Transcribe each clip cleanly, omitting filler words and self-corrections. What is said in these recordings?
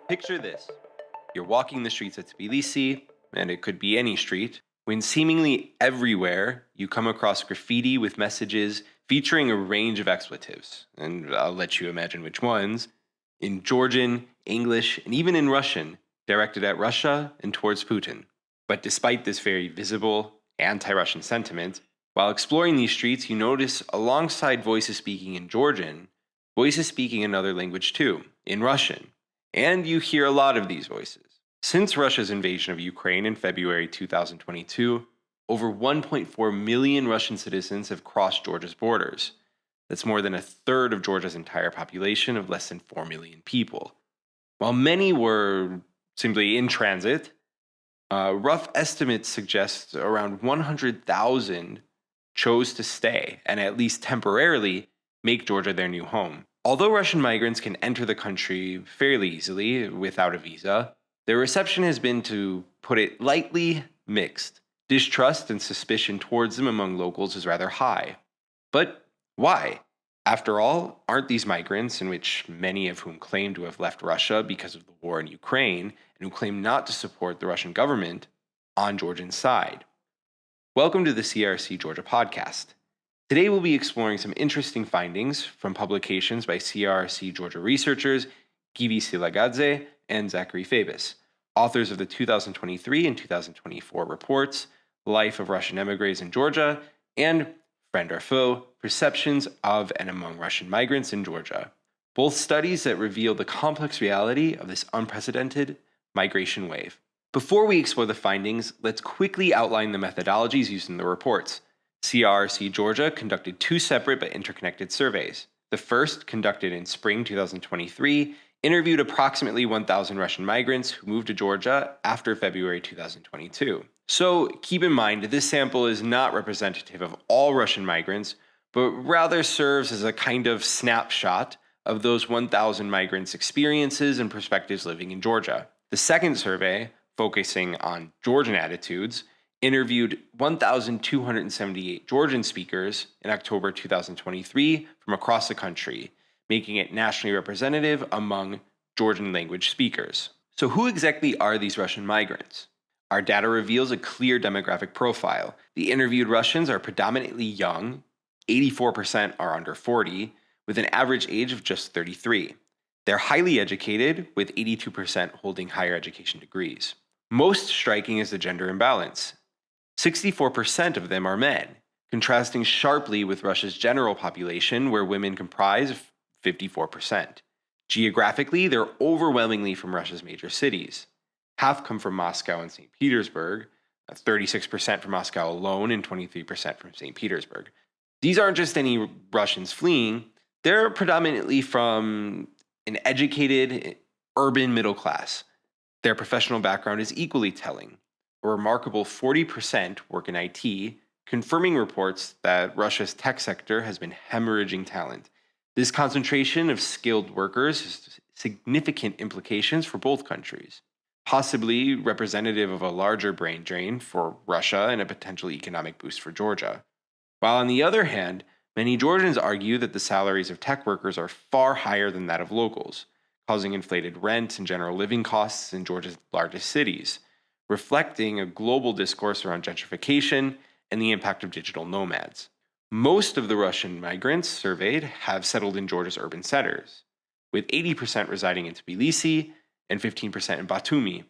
Picture this. You're walking the streets of Tbilisi, and it could be any street, when seemingly everywhere you come across graffiti with messages featuring a range of expletives, and I'll let you imagine which ones, in Georgian, English, and even in Russian, directed at Russia and towards Putin. But despite this very visible anti-Russian sentiment, while exploring these streets, you notice alongside voices speaking in Georgian, voices speaking another language too, in Russian. And you hear a lot of these voices. Since Russia's invasion of Ukraine in February 2022, over 1.4 million Russian citizens have crossed Georgia's borders. That's more than a third of Georgia's entire population of less than 4 million people. While many were simply in transit, rough estimates suggest around 100,000 chose to stay and at least temporarily make Georgia their new home. Although Russian migrants can enter the country fairly easily without a visa, their reception has been, to put it lightly, mixed. Distrust and suspicion towards them among locals is rather high. But why? After all, aren't these migrants, in which many of whom claim to have left Russia because of the war in Ukraine and who claim not to support the Russian government, on Georgia's side? Welcome to the CRRC-Georgia Podcast. Today we'll be exploring some interesting findings from publications by CRRC-Georgia researchers Givi Silagadze and Zachary Fabos, authors of the 2023 and 2024 reports, Life of Russian Emigres in Georgia, and Friend or Foe, Perceptions of and Among Russian Migrants in Georgia, both studies that reveal the complex reality of this unprecedented migration wave. Before we explore the findings, let's quickly outline the methodologies used in the reports. CRRC-Georgia conducted two separate but interconnected surveys. The first, conducted in spring 2023, interviewed approximately 1,000 Russian migrants who moved to Georgia after February 2022. So keep in mind, this sample is not representative of all Russian migrants, but rather serves as a kind of snapshot of those 1,000 migrants' experiences and perspectives living in Georgia. The second survey, focusing on Georgian attitudes, interviewed 1,278 Georgian speakers in October 2023 from across the country, making it nationally representative among Georgian language speakers. So who exactly are these Russian migrants? Our data reveals a clear demographic profile. The interviewed Russians are predominantly young, 84% are under 40, with an average age of just 33. They're highly educated, with 82% holding higher education degrees. Most striking is the gender imbalance. 64% of them are men, contrasting sharply with Russia's general population, where women comprise 54%. Geographically, they're overwhelmingly from Russia's major cities. Half come from Moscow and St. Petersburg, 36% from Moscow alone, and 23% from St. Petersburg. These aren't just any Russians fleeing, they're predominantly from an educated, urban middle class. Their professional background is equally telling. A remarkable 40% work in IT, confirming reports that Russia's tech sector has been hemorrhaging talent. This concentration of skilled workers has significant implications for both countries, possibly representative of a larger brain drain for Russia and a potential economic boost for Georgia. While on the other hand, many Georgians argue that the salaries of tech workers are far higher than that of locals, causing inflated rent and general living costs in Georgia's largest cities, reflecting a global discourse around gentrification and the impact of digital nomads. Most of the Russian migrants surveyed have settled in Georgia's urban centers, with 80% residing in Tbilisi and 15% in Batumi.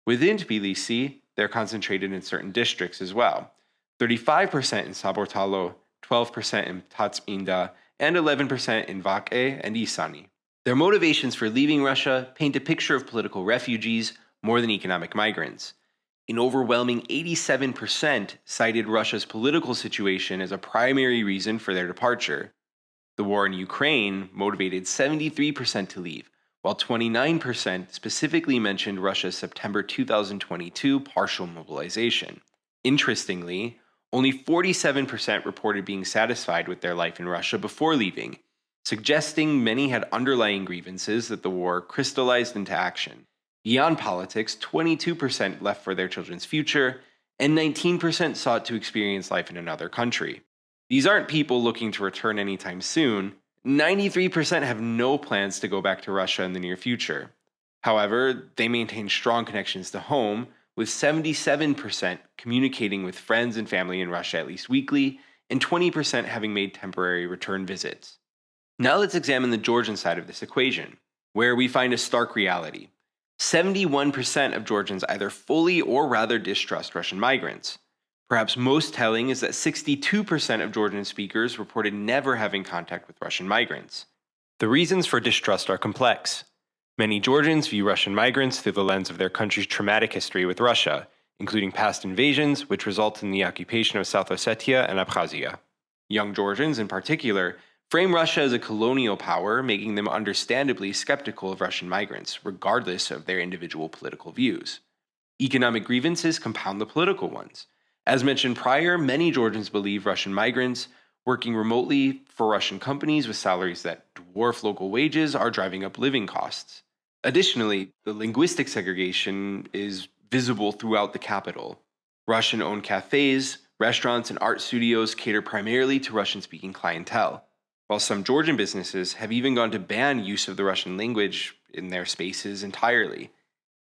Within Tbilisi, they're concentrated in certain districts as well, 35% in Sabortalo, 12% in Tatsminda, and 11% in Vakhe and Isani. Their motivations for leaving Russia paint a picture of political refugees more than economic migrants. An overwhelming 87% cited Russia's political situation as a primary reason for their departure. The war in Ukraine motivated 73% to leave, while 29% specifically mentioned Russia's September 2022 partial mobilization. Interestingly, only 47% reported being satisfied with their life in Russia before leaving, suggesting many had underlying grievances that the war crystallized into action. Beyond politics, 22% left for their children's future, and 19% sought to experience life in another country. These aren't people looking to return anytime soon. 93% have no plans to go back to Russia in the near future. However, they maintain strong connections to home, with 77% communicating with friends and family in Russia at least weekly, and 20% having made temporary return visits. Now let's examine the Georgian side of this equation, where we find a stark reality. 71% of Georgians either fully or rather distrust Russian migrants. Perhaps most telling is that 62% of Georgian speakers reported never having contact with Russian migrants. The reasons for distrust are complex. Many Georgians view Russian migrants through the lens of their country's traumatic history with Russia, including past invasions, which resulted in the occupation of South Ossetia and Abkhazia. Young Georgians, in particular, frame Russia as a colonial power, making them understandably skeptical of Russian migrants, regardless of their individual political views. Economic grievances compound the political ones. As mentioned prior, many Georgians believe Russian migrants working remotely for Russian companies with salaries that dwarf local wages are driving up living costs. Additionally, the linguistic segregation is visible throughout the capital. Russian-owned cafes, restaurants, and art studios cater primarily to Russian-speaking clientele, while some Georgian businesses have even gone to ban use of the Russian language in their spaces entirely.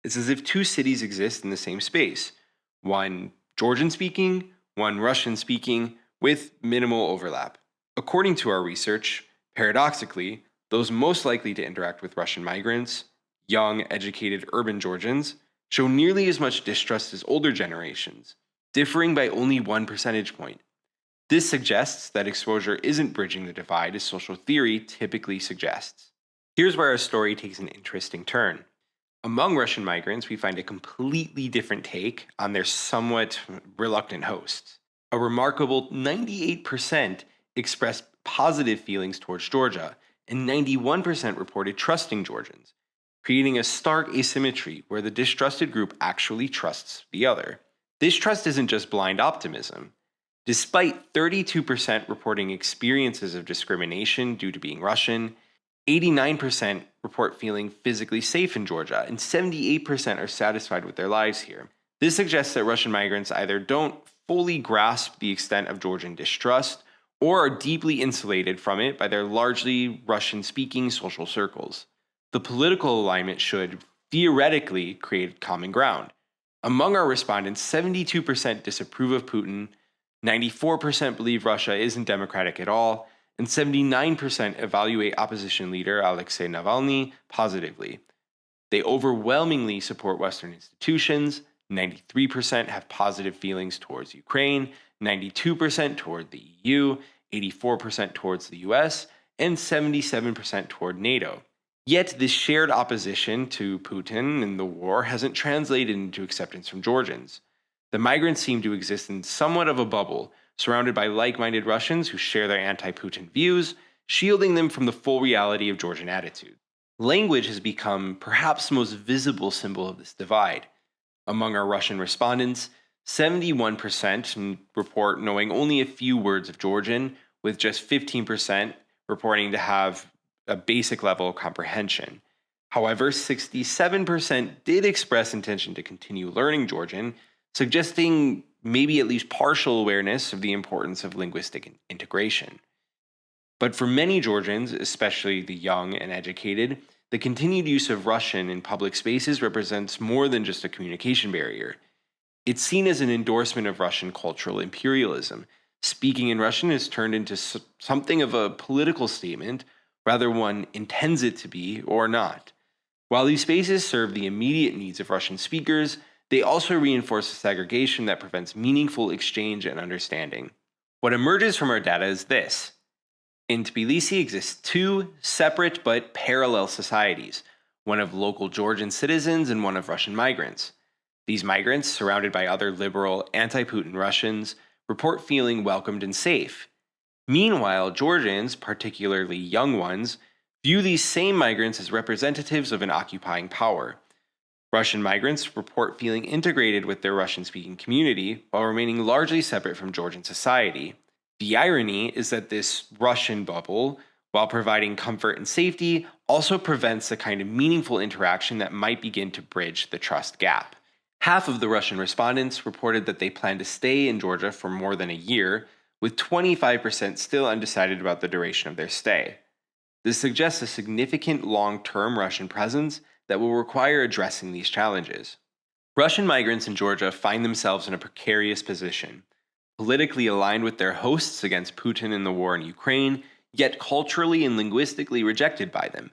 It's as if two cities exist in the same space, one Georgian-speaking, one Russian-speaking, with minimal overlap. According to our research, paradoxically, those most likely to interact with Russian migrants, young, educated urban Georgians, show nearly as much distrust as older generations, differing by only 1 percentage point. This suggests that exposure isn't bridging the divide as social theory typically suggests. Here's where our story takes an interesting turn. Among Russian migrants, we find a completely different take on their somewhat reluctant hosts. A remarkable 98% expressed positive feelings towards Georgia, and 91% reported trusting Georgians, creating a stark asymmetry where the distrusted group actually trusts the other. This trust isn't just blind optimism. Despite 32% reporting experiences of discrimination due to being Russian, 89% report feeling physically safe in Georgia, and 78% are satisfied with their lives here. This suggests that Russian migrants either don't fully grasp the extent of Georgian distrust or are deeply insulated from it by their largely Russian-speaking social circles. The political alignment should theoretically create common ground. Among our respondents, 72% disapprove of Putin, 94% believe Russia isn't democratic at all, and 79% evaluate opposition leader Alexei Navalny positively. They overwhelmingly support Western institutions. 93% have positive feelings towards Ukraine, 92% toward the EU, 84% towards the US, and 77% toward NATO. Yet this shared opposition to Putin and the war hasn't translated into acceptance from Georgians. The migrants seem to exist in somewhat of a bubble, surrounded by like-minded Russians who share their anti-Putin views, shielding them from the full reality of Georgian attitude. Language has become perhaps the most visible symbol of this divide. Among our Russian respondents, 71% report knowing only a few words of Georgian, with just 15% reporting to have a basic level of comprehension. However, 67% did express intention to continue learning Georgian, suggesting maybe at least partial awareness of the importance of linguistic integration. But for many Georgians, especially the young and educated, the continued use of Russian in public spaces represents more than just a communication barrier. It's seen as an endorsement of Russian cultural imperialism. Speaking in Russian has turned into something of a political statement, whether one intends it to be or not. While these spaces serve the immediate needs of Russian speakers, they also reinforce a segregation that prevents meaningful exchange and understanding. What emerges from our data is this. In Tbilisi exist two separate but parallel societies, one of local Georgian citizens and one of Russian migrants. These migrants, surrounded by other liberal, anti-Putin Russians, report feeling welcomed and safe. Meanwhile, Georgians, particularly young ones, view these same migrants as representatives of an occupying power. Russian migrants report feeling integrated with their Russian-speaking community while remaining largely separate from Georgian society. The irony is that this Russian bubble, while providing comfort and safety, also prevents the kind of meaningful interaction that might begin to bridge the trust gap. Half of the Russian respondents reported that they plan to stay in Georgia for more than a year, with 25% still undecided about the duration of their stay. This suggests a significant long-term Russian presence that will require addressing these challenges. Russian migrants in Georgia find themselves in a precarious position, politically aligned with their hosts against Putin in the war in Ukraine, yet culturally and linguistically rejected by them.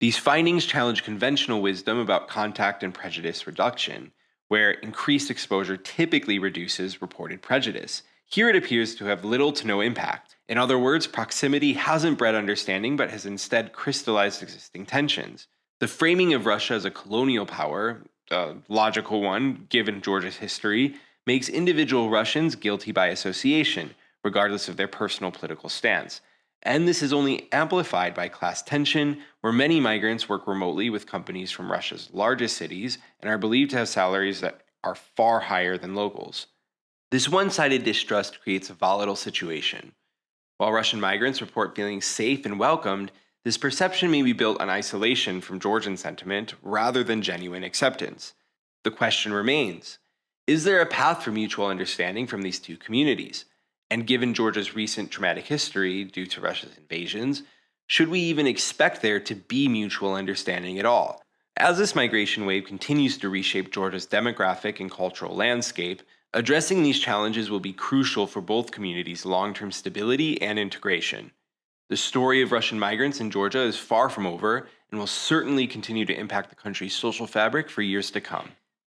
These findings challenge conventional wisdom about contact and prejudice reduction, where increased exposure typically reduces reported prejudice. Here it appears to have little to no impact. In other words, proximity hasn't bred understanding but has instead crystallized existing tensions. The framing of Russia as a colonial power, a logical one given Georgia's history, makes individual Russians guilty by association, regardless of their personal political stance. And this is only amplified by class tension, where many migrants work remotely with companies from Russia's largest cities and are believed to have salaries that are far higher than locals. This one-sided distrust creates a volatile situation. While Russian migrants report feeling safe and welcomed, this perception may be built on isolation from Georgian sentiment rather than genuine acceptance. The question remains, is there a path for mutual understanding from these two communities? And given Georgia's recent traumatic history due to Russia's invasions, should we even expect there to be mutual understanding at all? As this migration wave continues to reshape Georgia's demographic and cultural landscape, addressing these challenges will be crucial for both communities' long-term stability and integration. The story of Russian migrants in Georgia is far from over and will certainly continue to impact the country's social fabric for years to come.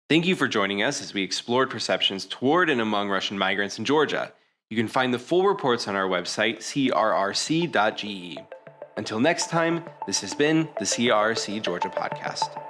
Thank you for joining us as we explored perceptions toward and among Russian migrants in Georgia. You can find the full reports on our website, CRRC.ge. Until next time, this has been the CRRC-Georgia Podcast.